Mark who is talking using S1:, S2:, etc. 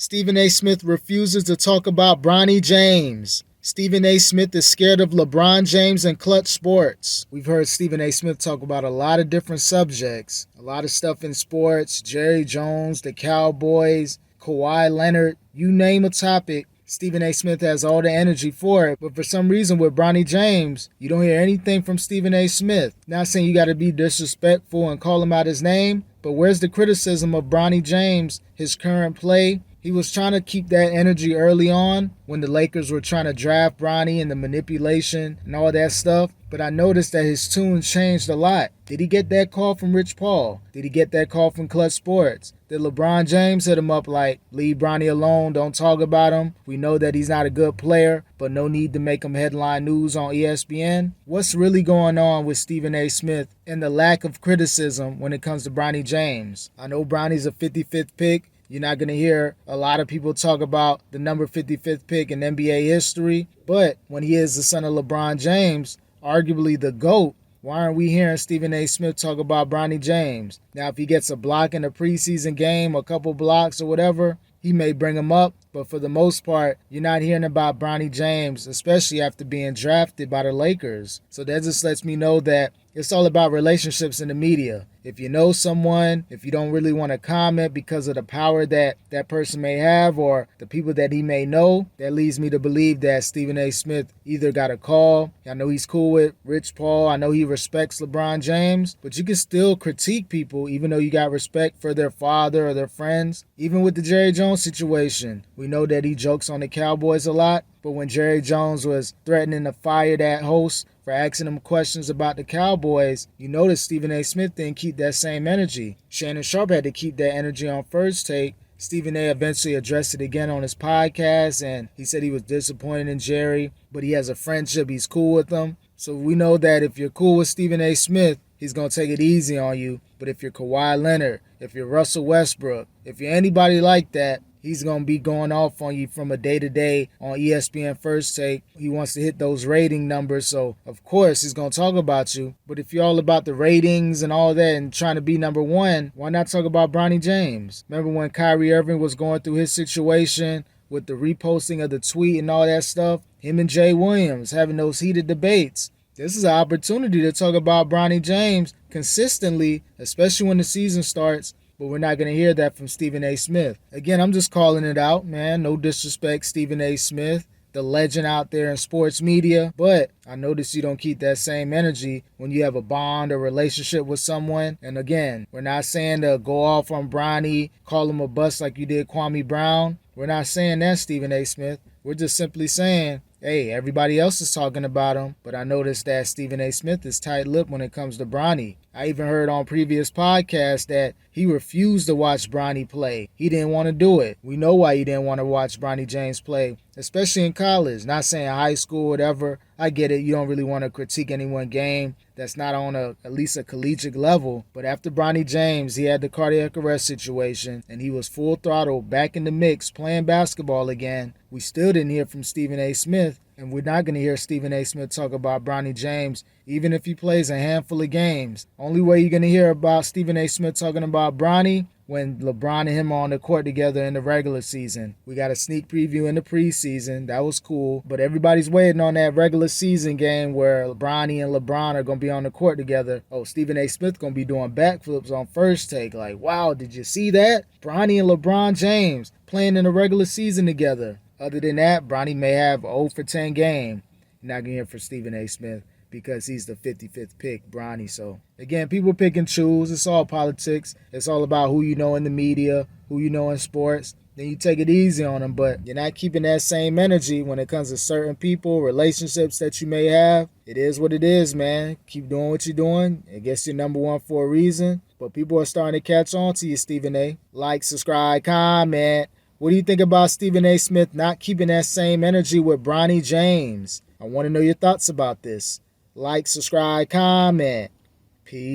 S1: Stephen A. Smith refuses to talk about Bronny James. Stephen A. Smith is scared of LeBron James and clutch sports. We've heard Stephen A. Smith talk about a lot of different subjects, a lot of stuff in sports, Jerry Jones, the Cowboys, Kawhi Leonard, you name a topic. Stephen A. Smith has all the energy for it, but for some reason with Bronny James, you don't hear anything from Stephen A. Smith. Not saying you got to be disrespectful and call him out his name, but where's the criticism of Bronny James, his current play? He was trying to keep that energy early on when the Lakers were trying to draft Bronny and the manipulation and all that stuff. But I noticed that his tune changed a lot. Did he get that call from Rich Paul? Did he get that call from Clutch Sports? Did LeBron James hit him up like, leave Bronny alone, don't talk about him? We know that he's not a good player, but no need to make him headline news on ESPN. What's really going on with Stephen A. Smith and the lack of criticism when it comes to Bronny James? I know Bronny's a 55th pick. You're not going to hear a lot of people talk about the number 55th pick in NBA history. But when he is the son of LeBron James, arguably the GOAT, why aren't we hearing Stephen A. Smith talk about Bronny James? Now, if he gets a block in a preseason game, a couple blocks or whatever, he may bring him up. But for the most part, you're not hearing about Bronny James, especially after being drafted by the Lakers. So that just lets me know that it's all about relationships in the media. If you know someone, if you don't really want to comment because of the power that that person may have or the people that he may know, that leads me to believe that Stephen A. Smith either got a call. I know he's cool with Rich Paul. I know he respects LeBron James, but you can still critique people even though you got respect for their father or their friends. Even with the Jerry Jones situation, we know that he jokes on the Cowboys a lot, but when Jerry Jones was threatening to fire that host for asking him questions about the Cowboys, you notice Stephen A. Smith didn't keep that same energy. Shannon Sharp had to keep that energy on First Take. Stephen A. eventually addressed it again on his podcast, and he said he was disappointed in Jerry, but he has a friendship. He's cool with him. So we know that if you're cool with Stephen A. Smith, he's going to take it easy on you. But if you're Kawhi Leonard, if you're Russell Westbrook, if you're anybody like that, he's going to be going off on you from a day-to-day on ESPN First Take. He wants to hit those rating numbers, so of course he's going to talk about you. But if you're all about the ratings and all that and trying to be number one, why not talk about Bronny James? Remember when Kyrie Irving was going through his situation with the reposting of the tweet and all that stuff? Him and Jay Williams having those heated debates. This is an opportunity to talk about Bronny James consistently, especially when the season starts. But we're not going to hear that from Stephen A. Smith. Again, I'm just calling it out, man. No disrespect, Stephen A. Smith, the legend out there in sports media. But I notice you don't keep that same energy when you have a bond or relationship with someone. And again, we're not saying to go off on Bronny, call him a bust like you did Kwame Brown. We're not saying that, Stephen A. Smith. We're just simply saying, hey, everybody else is talking about him, but I noticed that Stephen A. Smith is tight-lipped when it comes to Bronny. I even heard on previous podcasts that he refused to watch Bronny play. He didn't want to do it. We know why he didn't want to watch Bronny James play, especially in college. Not saying high school, whatever. I get it. You don't really want to critique any one game that's not on at least a collegiate level. But after Bronny James, he had the cardiac arrest situation, and he was full throttle back in the mix playing basketball again. We still didn't hear from Stephen A. Smith, and we're not going to hear Stephen A. Smith talk about Bronny James, even if he plays a handful of games. Only way you're going to hear about Stephen A. Smith talking about Bronny when LeBron and him are on the court together in the regular season. We got a sneak preview in the preseason. That was cool. But everybody's waiting on that regular season game where Bronny and LeBron are going to be on the court together. Oh, Stephen A. Smith going to be doing backflips on First Take. Like, wow, did you see that? Bronny and LeBron James playing in the regular season together. Other than that, Bronny may have 0 for 10 game. You're not going to hear from Stephen A. Smith because he's the 55th pick, Bronny. So, again, people pick and choose. It's all politics. It's all about who you know in the media, who you know in sports. Then you take it easy on them, but you're not keeping that same energy when it comes to certain people, relationships that you may have. It is what it is, man. Keep doing what you're doing. I guess you're number one for a reason. But people are starting to catch on to you, Stephen A. Like, subscribe, comment. What do you think about Stephen A. Smith not keeping that same energy with Bronny James? I want to know your thoughts about this. Like, subscribe, comment. Peace.